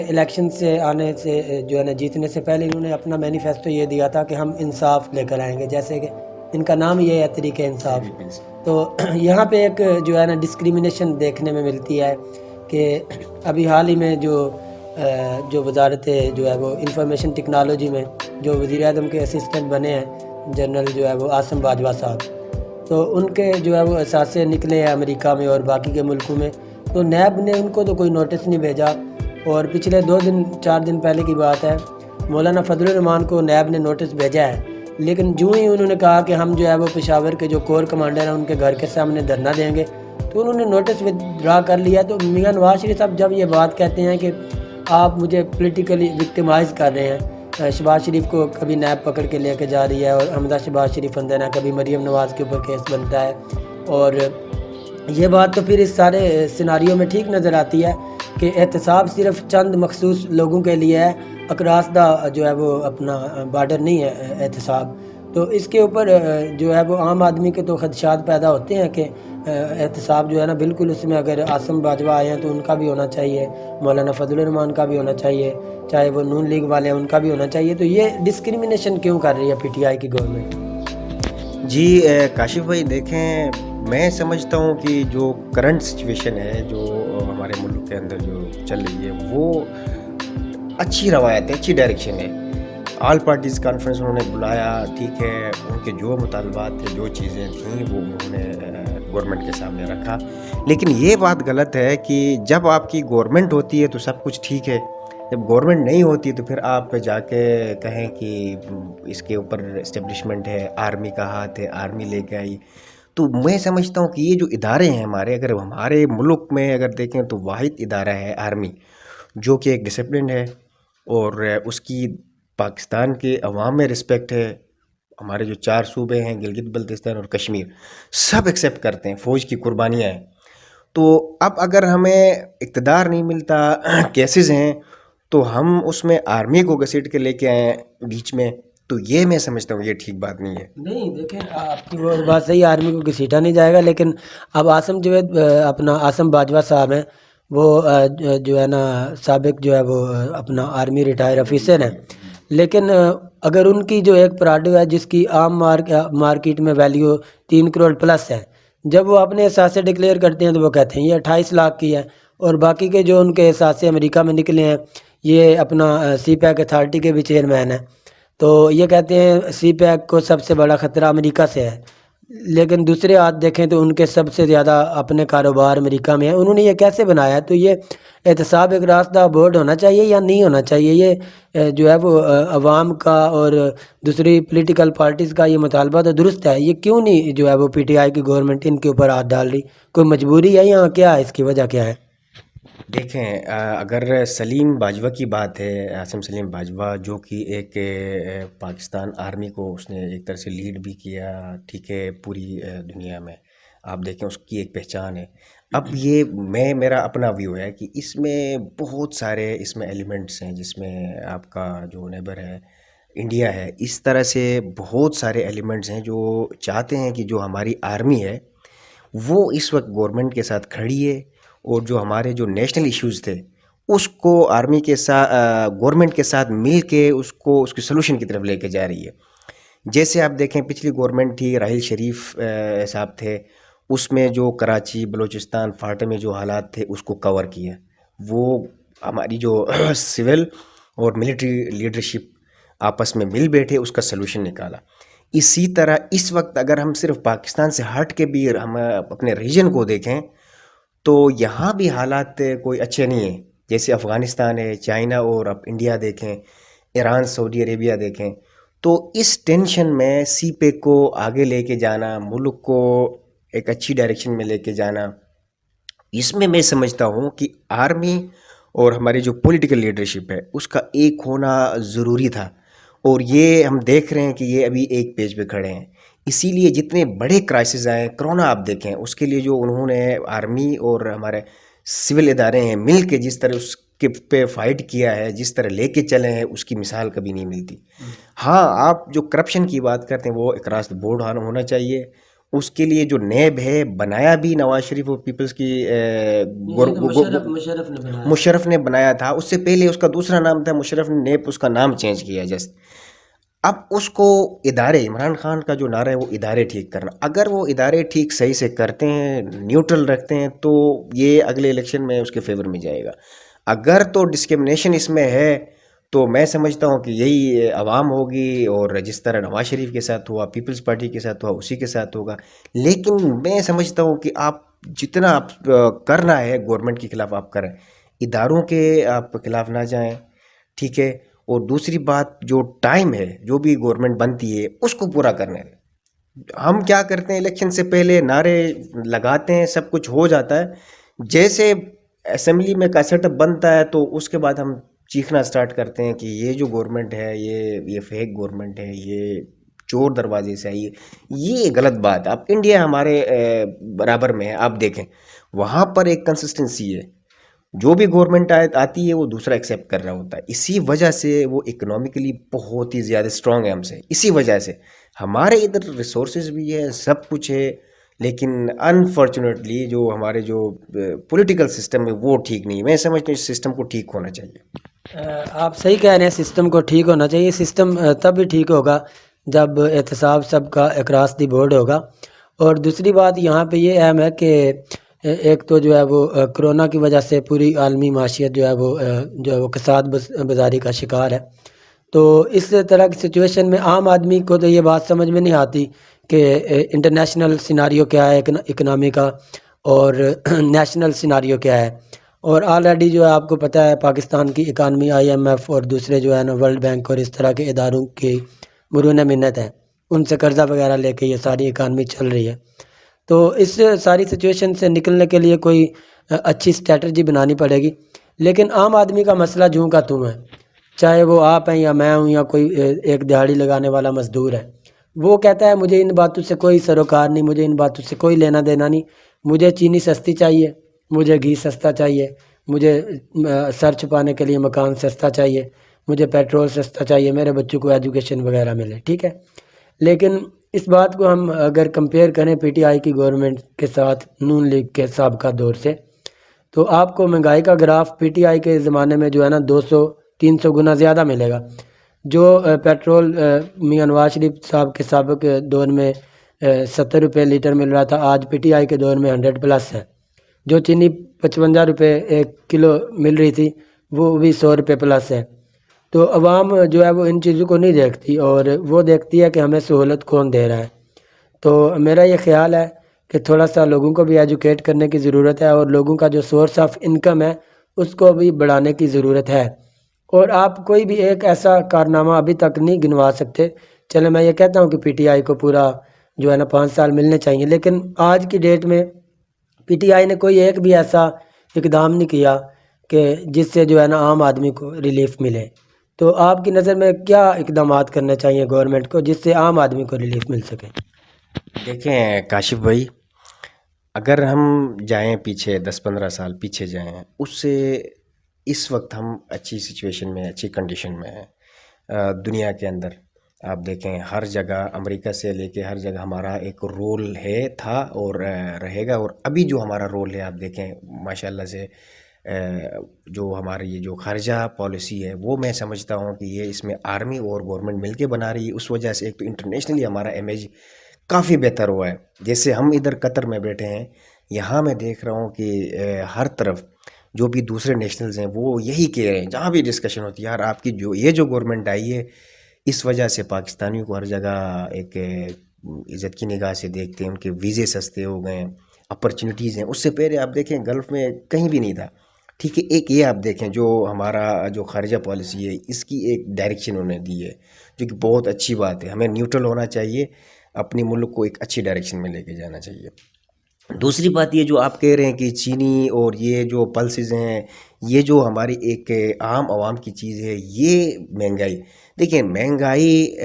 Election سے آنے سے جو ہے نا جیتنے سے پہلے انہوں نے اپنا مینیفیسٹو یہ دیا تھا کہ ہم انصاف لے کر آئیں گے، جیسے کہ ان کا نام یہ ہے طریقہ انصاف۔ تو یہاں پہ ایک جو ہے نا ڈسکریمنیشن دیکھنے میں ملتی ہے کہ ابھی حال ہی میں جو وزارت جو ہے وہ انفارمیشن ٹیکنالوجی میں جو وزیر اعظم کے اسسٹنٹ بنے ہیں جنرل جو ہے وہ عاصم باجوہ صاحب، تو ان کے جو ہے وہ اثاثے نکلے ہیں امریکہ میں اور باقی کے ملکوں میں، تو نیب نے ان کو تو کوئی نوٹس نہیں بھیجا، اور پچھلے 4 دن پہلے کی بات ہے مولانا فضل الرحمان کو نیب نے نوٹس بھیجا ہے، لیکن جو ہی انہوں نے کہا کہ ہم جو ہے وہ پشاور کے جو کور کمانڈر ہیں ان کے گھر کے سامنے دھرنا دیں گے، تو انہوں نے نوٹس ودرا کر لیا۔ تو میاں نواز شریف صاحب جب یہ بات کہتے ہیں کہ آپ مجھے پولیٹیکلی وکٹمائز کر رہے ہیں، شہباز شریف کو کبھی نیب پکڑ کے لے کے جا رہی ہے اور حمزہ شہباز شریف اندر ہے، کبھی مریم نواز کے اوپر کیس بنتا ہے، اور یہ بات تو پھر اس سارے سیناریوں میں ٹھیک نظر آتی ہے کہ احتساب صرف چند مخصوص لوگوں کے لیے ہے، اکراس دا جو ہے وہ اپنا بارڈر نہیں ہے احتساب۔ تو اس کے اوپر جو ہے وہ عام آدمی کے تو خدشات پیدا ہوتے ہیں کہ احتساب جو ہے نا بالکل اس میں اگر عاصم باجوہ آئے ہیں تو ان کا بھی ہونا چاہیے، مولانا فضل الرحمان کا بھی ہونا چاہیے، چاہے وہ نون لیگ والے ہیں ان کا بھی ہونا چاہیے۔ تو یہ ڈسکریمنیشن کیوں کر رہی ہے پی ٹی آئی کی گورنمنٹ؟ جی کاشف بھائی دیکھیں، میں سمجھتا ہوں کہ جو کرنٹ سچویشن ہے جو ہمارے ملک کے اندر جو چل رہی ہے وہ اچھی روایت ہے، اچھی ڈائریکشن ہے۔ آل پارٹیز کانفرنس انہوں نے بلایا، ٹھیک ہے، ان کے جو مطالبات تھے، جو چیزیں تھیں وہ انہوں نے گورنمنٹ کے سامنے رکھا، لیکن یہ بات غلط ہے کہ جب آپ کی گورنمنٹ ہوتی ہے تو سب کچھ ٹھیک ہے، جب گورنمنٹ نہیں ہوتی تو پھر آپ جا کے کہیں کہ اس کے اوپر اسٹیبلشمنٹ ہے، آرمی کا ہاتھ ہے، آرمی لے کے آئی۔ تو میں سمجھتا ہوں کہ یہ جو ادارے ہیں ہمارے، اگر ہمارے ملک میں اگر دیکھیں تو واحد ادارہ ہے آرمی، جو کہ ایک ڈسپلن ہے، اور اس کی پاکستان کے عوام میں رسپیکٹ ہے۔ ہمارے جو 4 صوبے ہیں، گلگت بلتستان اور کشمیر، سب ایکسیپٹ کرتے ہیں، فوج کی قربانیاں ہیں۔ تو اب اگر ہمیں اقتدار نہیں ملتا، کیسز ہیں، تو ہم اس میں آرمی کو گھسیٹ کے لے کے آئیں بیچ میں، تو یہ میں سمجھتا ہوں یہ ٹھیک بات نہیں ہے۔ نہیں دیکھیں، آپ کی وہ بات صحیح ہے، آرمی کو گھسیٹا نہیں جائے گا، لیکن اب عاصم جوید اپنا عاصم باجوہ صاحب ہیں، وہ جو ہے نا سابق جو ہے وہ اپنا آرمی ریٹائر آفیسر ہیں، لیکن اگر ان کی جو ایک پراڈو ہے جس کی عام مارکیٹ میں ویلیو 3 کروڑ پلس ہے، جب وہ اپنے اثاثے ڈکلیئر کرتے ہیں تو وہ کہتے ہیں یہ 28 لاکھ کی ہے، اور باقی کے جو ان کے اثاثے امریکہ میں نکلے ہیں، یہ اپنا سی پیک اتھارٹی کے بھی چیئرمین ہیں، تو یہ کہتے ہیں سی پیک کو سب سے بڑا خطرہ امریکہ سے ہے، لیکن دوسرے ہاتھ دیکھیں تو ان کے سب سے زیادہ اپنے کاروبار امریکہ میں ہیں۔ انہوں نے یہ کیسے بنایا ہے؟ تو یہ احتساب ایک راستہ بورڈ ہونا چاہیے یا نہیں ہونا چاہیے؟ یہ جو ہے وہ عوام کا اور دوسری پولیٹیکل پارٹیز کا یہ مطالبہ تو درست ہے، یہ کیوں نہیں جو ہے وہ پی ٹی آئی کی گورنمنٹ ان کے اوپر ہاتھ ڈال رہی؟ کوئی مجبوری ہے یا کیا ہے، اس کی وجہ کیا ہے؟ دیکھیں، اگر سلیم باجوہ کی بات ہے، عاصم سلیم باجوہ، جو کہ ایک پاکستان آرمی کو اس نے ایک طرح سے لیڈ بھی کیا، ٹھیک ہے، پوری دنیا میں آپ دیکھیں اس کی ایک پہچان ہے۔ اب یہ میرا اپنا ویو ہے کہ اس میں بہت سارے اس میں ایلیمنٹس ہیں، جس میں آپ کا جو نیبر ہے انڈیا ہے، اس طرح سے بہت سارے ایلیمنٹس ہیں جو چاہتے ہیں کہ جو ہماری آرمی ہے وہ اس وقت گورنمنٹ کے ساتھ کھڑی ہے، اور جو ہمارے جو نیشنل ایشوز تھے اس کو آرمی کے ساتھ، گورنمنٹ کے ساتھ مل کے اس کی سلوشن کی طرف لے کے جا رہی ہے۔ جیسے آپ دیکھیں پچھلی گورنمنٹ تھی، راحیل شریف صاحب تھے، اس میں جو کراچی، بلوچستان، فاٹا میں جو حالات تھے اس کو کور کیا، وہ ہماری جو سول اور ملٹری لیڈرشپ آپس میں مل بیٹھے، اس کا سلوشن نکالا۔ اسی طرح اس وقت اگر ہم صرف پاکستان سے ہٹ کے بھی ہم اپنے ریجن کو دیکھیں تو یہاں بھی حالات کوئی اچھے نہیں ہیں، جیسے افغانستان ہے، چائنا، اور اب انڈیا دیکھیں، ایران، سعودی عربیہ دیکھیں۔ تو اس ٹینشن میں سی پیک کو آگے لے کے جانا، ملک کو ایک اچھی ڈائریکشن میں لے کے جانا، اس میں سمجھتا ہوں کہ آرمی اور ہماری جو پولیٹیکل لیڈرشپ ہے اس کا ایک ہونا ضروری تھا، اور یہ ہم دیکھ رہے ہیں کہ یہ ابھی ایک پیج پہ کھڑے ہیں۔ اسی لیے جتنے بڑے کرائسس آئے، کرونا آپ دیکھیں، اس کے لیے جو انہوں نے آرمی اور ہمارے سول ادارے ہیں مل کے جس طرح اس کے پہ فائٹ کیا ہے، جس طرح لے کے چلے ہیں، اس کی مثال کبھی نہیں ملتی۔ ہاں، آپ جو کرپشن کی بات کرتے ہیں وہ اکراس دی بورڈ ہونا چاہیے، اس کے لیے جو نیب ہے بنایا بھی نواز شریف اور پیپلز کی مشرف نے بنایا تھا. اس سے پہلے اس کا دوسرا نام تھا, مشرف نے نیب اس کا نام چینج کیا جسٹ. اب اس کو ادارے, عمران خان کا جو نعرہ ہے وہ ادارے ٹھیک کرنا, اگر وہ ادارے ٹھیک صحیح سے کرتے ہیں, نیوٹرل رکھتے ہیں, تو یہ اگلے الیکشن میں اس کے فیور میں جائے گا. اگر تو ڈسکرمنیشن اس میں ہے تو میں سمجھتا ہوں کہ یہی عوام ہوگی, اور جس طرح نواز شریف کے ساتھ ہوا, پیپلز پارٹی کے ساتھ ہوا, اسی کے ساتھ ہوگا. لیکن میں سمجھتا ہوں کہ آپ جتنا آپ کرنا ہے گورنمنٹ کے خلاف آپ کریں, اداروں کے آپ خلاف نہ جائیں, ٹھیک ہے. اور دوسری بات, جو ٹائم ہے جو بھی گورنمنٹ بنتی ہے اس کو پورا کرنے دیں. ہم کیا کرتے ہیں, الیکشن سے پہلے نعرے لگاتے ہیں, سب کچھ ہو جاتا ہے, جیسے اسمبلی میں کا سیٹ اپ بنتا ہے تو اس کے بعد ہم چیخنا سٹارٹ کرتے ہیں کہ یہ جو گورنمنٹ ہے یہ فیک گورنمنٹ ہے, یہ چور دروازے سے آئی ہے. یہ غلط بات ہے. اب انڈیا ہمارے برابر میں ہے, آپ دیکھیں وہاں پر ایک کنسسٹنسی ہے, جو بھی گورنمنٹ آتی ہے وہ دوسرا ایکسیپٹ کر رہا ہوتا ہے. اسی وجہ سے وہ اکنامکلی بہت ہی زیادہ اسٹرانگ ہے ہم سے. اسی وجہ سے ہمارے ادھر ریسورسز بھی ہے, سب کچھ ہے, لیکن انفارچونیٹلی جو ہمارے جو پولیٹیکل سسٹم ہے وہ ٹھیک نہیں ہے. میں سمجھتا ہوں اس سسٹم کو ٹھیک ہونا چاہیے. آپ صحیح کہہ رہے ہیں, سسٹم کو ٹھیک ہونا چاہیے. سسٹم تب بھی ٹھیک ہوگا جب احتساب سب کا اکراس دی بورڈ ہوگا. اور دوسری بات یہاں پہ یہ اہم ہے کہ ایک تو جو ہے وہ کرونا کی وجہ سے پوری عالمی معیشت جو ہے وہ کساد بازاری کا شکار ہے. تو اس طرح کی سچویشن میں عام آدمی کو تو یہ بات سمجھ میں نہیں آتی کہ انٹرنیشنل سیناریو کیا ہے اکنامی کا, اور نیشنل سیناریو کیا ہے. اور آلریڈی جو ہے آپ کو پتہ ہے پاکستان کی اکانومی IMF اور دوسرے جو ہے نا ورلڈ بینک اور اس طرح کے اداروں کی مرہون منت ہے, ان سے قرضہ وغیرہ لے کے یہ ساری اکانومی چل رہی ہے. تو اس ساری سچویشن سے نکلنے کے لیے کوئی اچھی اسٹریٹجی بنانی پڑے گی. لیکن عام آدمی کا مسئلہ جوں کا توں ہے, چاہے وہ آپ ہیں یا میں ہوں یا کوئی ایک دہاڑی لگانے والا مزدور ہے, وہ کہتا ہے مجھے ان باتوں سے کوئی سروکار نہیں, مجھے ان باتوں سے کوئی لینا دینا نہیں. مجھے چینی سستی چاہیے, مجھے گھی سستا چاہیے, مجھے سر چھپانے کے لیے مکان سستا چاہیے, مجھے پیٹرول سستا چاہیے, میرے بچوں کو ایجوکیشن وغیرہ ملے, ٹھیک ہے. لیکن اس بات کو ہم اگر کمپیئر کریں PTI کی گورنمنٹ کے ساتھ نون لیگ کے سابقہ دور سے, تو آپ کو مہنگائی کا گراف PTI کے زمانے میں جو ہے نا 200-300 گنا زیادہ ملے گا. جو پیٹرول میاں نواز شریف صاحب کے سابق دور میں 70 روپے لیٹر مل رہا تھا, آج PTI کے دور میں 100+ ہے. جو چینی 55 روپے 1 کلو مل رہی تھی وہ بھی 100 روپے پلس ہے. تو عوام جو ہے وہ ان چیزوں کو نہیں دیکھتی, اور وہ دیکھتی ہے کہ ہمیں سہولت کون دے رہا ہے. تو میرا یہ خیال ہے کہ تھوڑا سا لوگوں کو بھی ایجوکیٹ کرنے کی ضرورت ہے, اور لوگوں کا جو سورس آف انکم ہے اس کو بھی بڑھانے کی ضرورت ہے. اور آپ کوئی بھی ایک ایسا کارنامہ ابھی تک نہیں گنوا سکتے. چلے میں یہ کہتا ہوں کہ PTI کو پورا جو ہے نا 5 سال ملنے چاہیے, لیکن آج کی ڈیٹ میں PTI نے کوئی ایک بھی ایسا اقدام نہیں کیا کہ جس سے جو ہے نا عام آدمی کو ریلیف ملے. تو آپ کی نظر میں کیا اقدامات کرنے چاہیے گورنمنٹ کو جس سے عام آدمی کو ریلیف مل سکے؟ دیکھیں کاشف بھائی, اگر ہم جائیں پیچھے 10-15 سال پیچھے جائیں, اس سے اس وقت ہم اچھی سچویشن میں, اچھی کنڈیشن میں ہیں. دنیا کے اندر آپ دیکھیں ہر جگہ, امریکہ سے لے کے ہر جگہ ہمارا ایک رول تھا اور رہے گا. اور ابھی جو ہمارا رول ہے آپ دیکھیں ماشاءاللہ سے, جو ہماری یہ جو خارجہ پالیسی ہے وہ میں سمجھتا ہوں کہ یہ اس میں آرمی اور گورنمنٹ مل کے بنا رہی ہے. اس وجہ سے ایک تو انٹرنیشنلی ہمارا امیج کافی بہتر ہوا ہے. جیسے ہم ادھر قطر میں بیٹھے ہیں, یہاں میں دیکھ رہا ہوں کہ ہر طرف جو بھی دوسرے نیشنلز ہیں وہ یہی کہہ رہے ہیں, جہاں بھی ڈسکشن ہوتی ہے, یار آپ کی جو گورنمنٹ آئی ہے اس وجہ سے پاکستانیوں کو ہر جگہ ایک عزت کی نگاہ سے دیکھتے ہیں, ان کے ویزے سستے ہو گئے ہیں, اپرچونیٹیز ہیں. اس سے پہلے آپ دیکھیں گلف میں کہیں بھی نہیں تھا, ٹھیک ہے. ایک یہ آپ دیکھیں جو ہمارا جو خارجہ پالیسی ہے اس کی ایک ڈائریکشن انہوں نے دی ہے, جو کہ بہت اچھی بات ہے. ہمیں نیوٹرل ہونا چاہیے, اپنی ملک کو ایک اچھی ڈائریکشن میں لے کے جانا چاہیے. دوسری بات یہ جو آپ کہہ رہے ہیں کہ چینی اور یہ جو پلسز ہیں, یہ جو ہماری ایک عام عوام کی چیز ہے, یہ مہنگائی, دیکھیں مہنگائی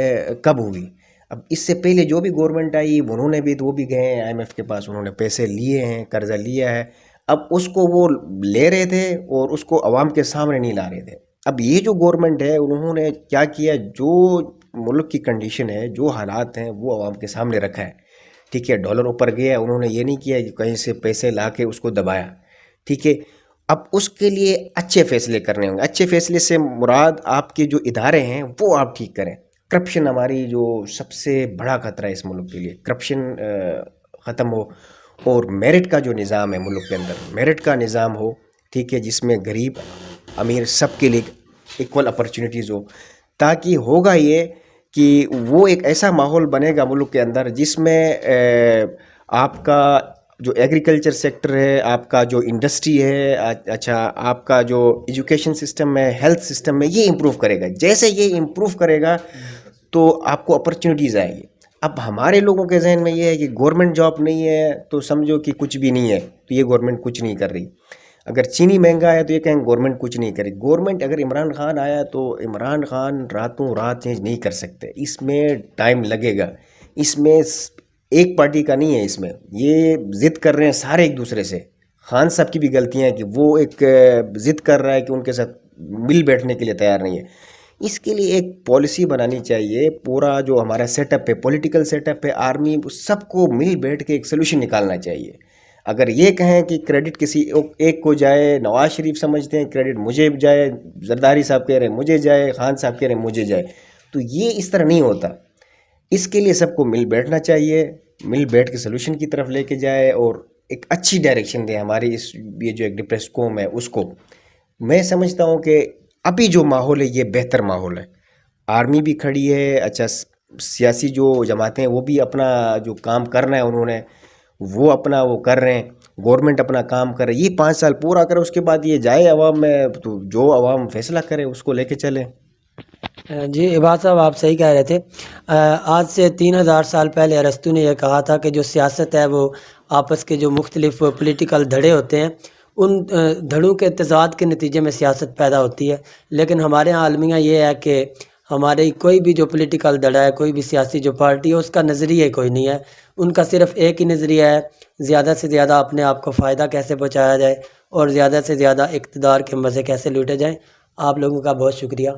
کب ہوئی؟ اب اس سے پہلے جو بھی گورنمنٹ آئی انہوں نے بھی تو وہ بھی گئے ہیں IMF کے پاس, انہوں نے پیسے لیے ہیں, قرضہ لیا ہے. اب اس کو وہ لے رہے تھے اور اس کو عوام کے سامنے نہیں لا رہے تھے. اب یہ جو گورنمنٹ ہے انہوں نے کیا کیا, جو ملک کی کنڈیشن ہے, جو حالات ہیں وہ عوام کے سامنے رکھا ہے, ٹھیک ہے، ڈالر اوپر گیا، انہوں نے یہ نہیں کیا کہ کہیں سے پیسے لا کے اس کو دبایا، ٹھیک ہے۔ اب اس کے لیے اچھے فیصلے کرنے ہوں گے۔ اچھے فیصلے سے مراد آپ کے جو ادارے ہیں وہ آپ ٹھیک کریں۔ کرپشن ہماری جو سب سے بڑا خطرہ ہے اس ملک کے لیے، کرپشن ختم ہو، اور میرٹ کا جو نظام ہے ملک کے اندر، میرٹ کا نظام ہو، ٹھیک ہے، جس میں غریب امیر سب کے لیے ایکول اپرچونیٹیز ہو، تاکہ ہوگا یہ کہ وہ ایک ایسا ماحول بنے گا ملک کے اندر جس میں آپ کا جو ایگریکلچر سیکٹر ہے، آپ کا جو انڈسٹری ہے، اچھا آپ کا جو ایجوکیشن سسٹم ہے، ہیلتھ سسٹم ہے، یہ امپروو کرے گا۔ جیسے یہ امپروو کرے گا تو آپ کو اپرچونیٹیز آئیں گی۔ اب ہمارے لوگوں کے ذہن میں یہ ہے کہ گورنمنٹ جاب نہیں ہے تو سمجھو کہ کچھ بھی نہیں ہے، تو یہ گورنمنٹ کچھ نہیں کر رہی۔ اگر چینی مہنگا ہے تو یہ کہیں گورنمنٹ کچھ نہیں کرے۔ گورنمنٹ اگر عمران خان آیا تو عمران خان راتوں رات چینج نہیں کر سکتے، اس میں ٹائم لگے گا۔ اس میں ایک پارٹی کا نہیں ہے، اس میں یہ ضد کر رہے ہیں سارے ایک دوسرے سے۔ خان صاحب کی بھی غلطیاں ہیں کہ وہ ایک ضد کر رہا ہے کہ ان کے ساتھ مل بیٹھنے کے لیے تیار نہیں ہے۔ اس کے لیے ایک پالیسی بنانی چاہیے، پورا جو ہمارا سیٹ اپ ہے، پولیٹیکل سیٹ اپ ہے، آرمی، سب کو مل بیٹھ کے ایک سلوشن نکالنا چاہیے۔ اگر یہ کہیں کہ کریڈٹ کسی ایک کو جائے، نواز شریف سمجھتے ہیں کریڈٹ مجھے جائے، زرداری صاحب کہہ رہے ہیں مجھے جائے، خان صاحب کہہ رہے ہیں مجھے جائے، تو یہ اس طرح نہیں ہوتا۔ اس کے لیے سب کو مل بیٹھنا چاہیے، مل بیٹھ کے سلوشن کی طرف لے کے جائے اور ایک اچھی ڈائریکشن دے ہماری اس یہ جو ایک ڈپریس قوم ہے اس کو۔ میں سمجھتا ہوں کہ ابھی جو ماحول ہے یہ بہتر ماحول ہے، آرمی بھی کھڑی ہے، اچھا سیاسی جو جماعتیں ہیں وہ بھی اپنا جو کام کرنا ہے انہوں نے وہ اپنا وہ کر رہے ہیں، گورنمنٹ اپنا کام کر رہے ہیں۔ یہ 5 سال پورا کرے، اس کے بعد یہ جائے عوام میں، تو جو عوام فیصلہ کرے اس کو لے کے چلیں۔ جی عباد صاحب آپ صحیح کہہ رہے تھے۔ آج سے 3000 سال پہلے ارسطو نے یہ کہا تھا کہ جو سیاست ہے وہ آپس کے جو مختلف پولیٹیکل دھڑے ہوتے ہیں ان دھڑوں کے تضاد کے نتیجے میں سیاست پیدا ہوتی ہے، لیکن ہمارے یہاں عالمیہ یہ ہے کہ ہمارے کوئی بھی جو پولیٹیکل دھڑا ہے، کوئی بھی سیاسی جو پارٹی ہے، اس کا نظریہ کوئی نہیں ہے۔ ان کا صرف ایک ہی نظریہ ہے، زیادہ سے زیادہ اپنے آپ کو فائدہ کیسے پہنچایا جائے اور زیادہ سے زیادہ اقتدار کے مزے کیسے لوٹے جائیں۔ آپ لوگوں کا بہت شکریہ۔